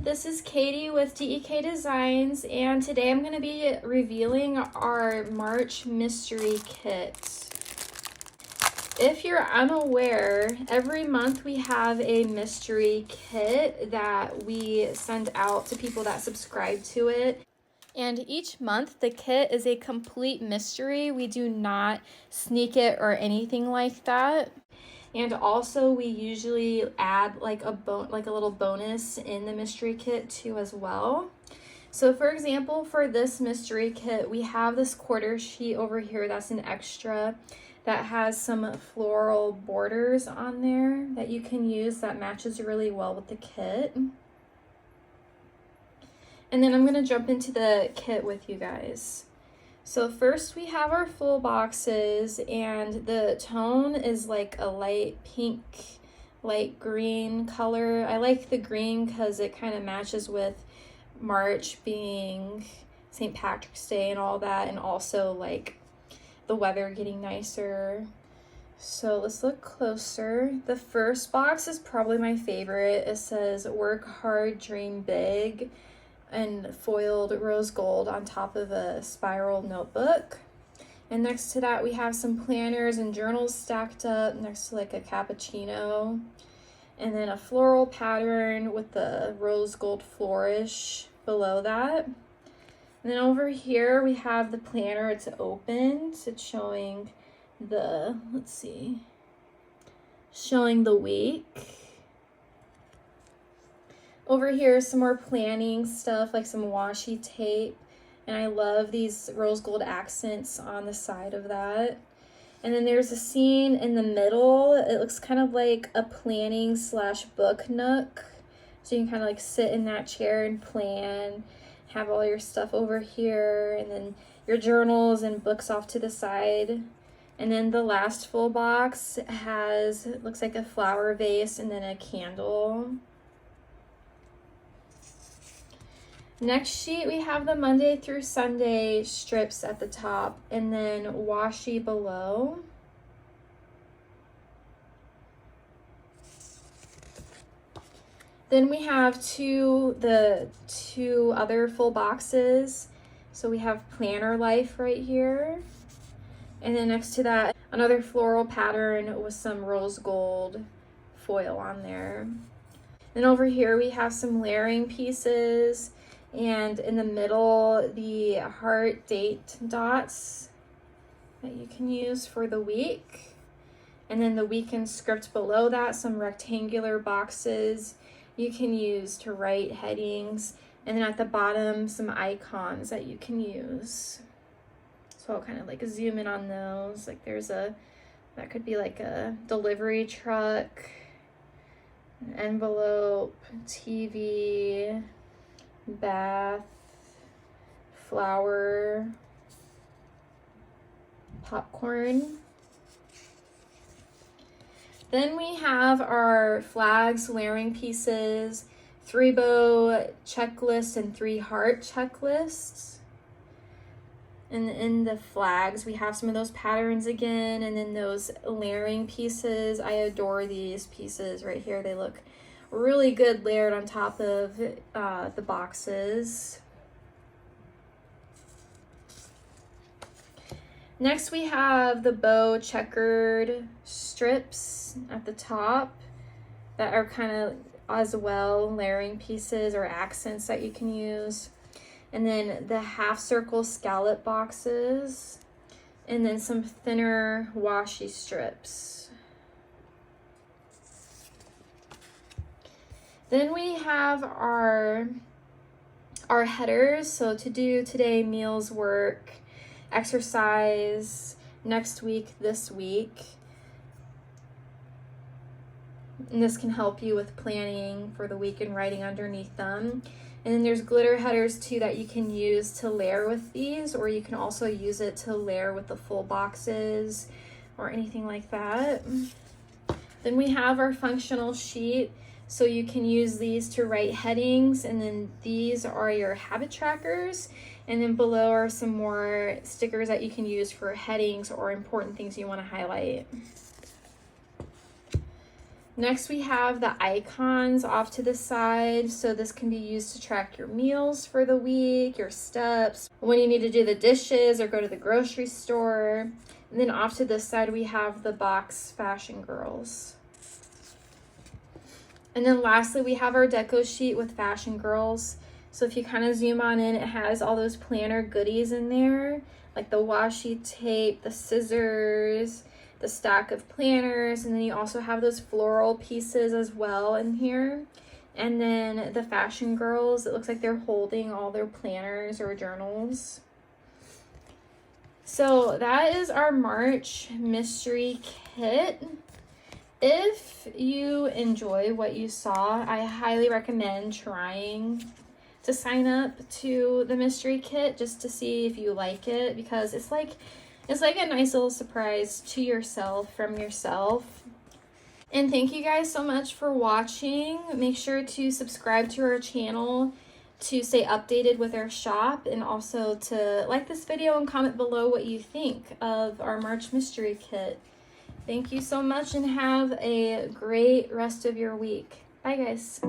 This is Katie with DEK Designs, and today I'm going to be revealing our March mystery kit. If you're unaware, every month we have a mystery kit that we send out to people that subscribe to it. And each month the kit is a complete mystery. We do not sneak it or anything like that. And also we usually add like a little bonus in the mystery kit too as well. So for example, for this mystery kit, we have this quarter sheet over here that's an extra that has some floral borders on there that you can use that matches really well with the kit. And then I'm going to jump into the kit with you guys. So first we have our full boxes, and the tone is like a light pink, light green color. I like the green because it kind of matches with March being St. Patrick's Day and all that, and also like the weather getting nicer. So let's look closer. The first box is probably my favorite. It says "Work Hard, Dream Big," and foiled rose gold on top of a spiral notebook. And next to that we have some planners and journals stacked up next to like a cappuccino, and then a floral pattern with the rose gold flourish below that. And then over here we have the planner. It's open. It's showing the, showing the week. Over here is some more planning stuff, like some washi tape. And I love these rose gold accents on the side of that. And then there's a scene in the middle. It looks kind of like a planning / book nook. So you can kind of like sit in that chair and plan, have all your stuff over here, and then your journals and books off to the side. And then the last full box has, it looks like a flower vase and then a candle. Next sheet, we have the Monday through Sunday strips at the top and then washi below. Then we have the two other full boxes. So we have Planner Life right here. And then next to that, another floral pattern with some rose gold foil on there. Then over here, we have some layering pieces. And in the middle, the heart date dots that you can use for the week. And then the weekend script below that, some rectangular boxes you can use to write headings. And then at the bottom, some icons that you can use. So I'll kind of like zoom in on those. Like that could be like a delivery truck, an envelope, TV, bath, flower, popcorn. Then we have our flags, layering pieces, 3-bow checklist and 3-heart checklists. And in the flags, we have some of those patterns again, and then those layering pieces. I adore these pieces right here. They look really good layered on top of the boxes. Next we have the bow checkered strips at the top that are kind of as well layering pieces or accents that you can use. And then the half circle scallop boxes, and then some thinner washi strips. Then we have our headers. So to do today, meals, work, exercise, next week, this week. And this can help you with planning for the week and writing underneath them. And then there's glitter headers too that you can use to layer with these, or you can also use it to layer with the full boxes or anything like that. Then we have our functional sheet. So you can use these to write headings, and then these are your habit trackers. And then below are some more stickers that you can use for headings or important things you want to highlight. Next, we have the icons off to the side. So this can be used to track your meals for the week, your steps, when you need to do the dishes or go to the grocery store. And then off to this side, we have the box Fashion Girls. And then lastly, we have our deco sheet with Fashion Girls. So if you kind of zoom on in, it has all those planner goodies in there, like the washi tape, the scissors, the stack of planners, and then you also have those floral pieces as well in here. And then the Fashion Girls, it looks like they're holding all their planners or journals. So that is our March mystery kit. If you enjoy what you saw, I highly recommend trying to sign up to the mystery kit just to see if you like it, because it's like a nice little surprise to yourself from yourself. And thank you guys so much for watching. Make sure to subscribe to our channel to stay updated with our shop, and also to like this video and comment below what you think of our March mystery kit. Thank you so much and have a great rest of your week. Bye guys.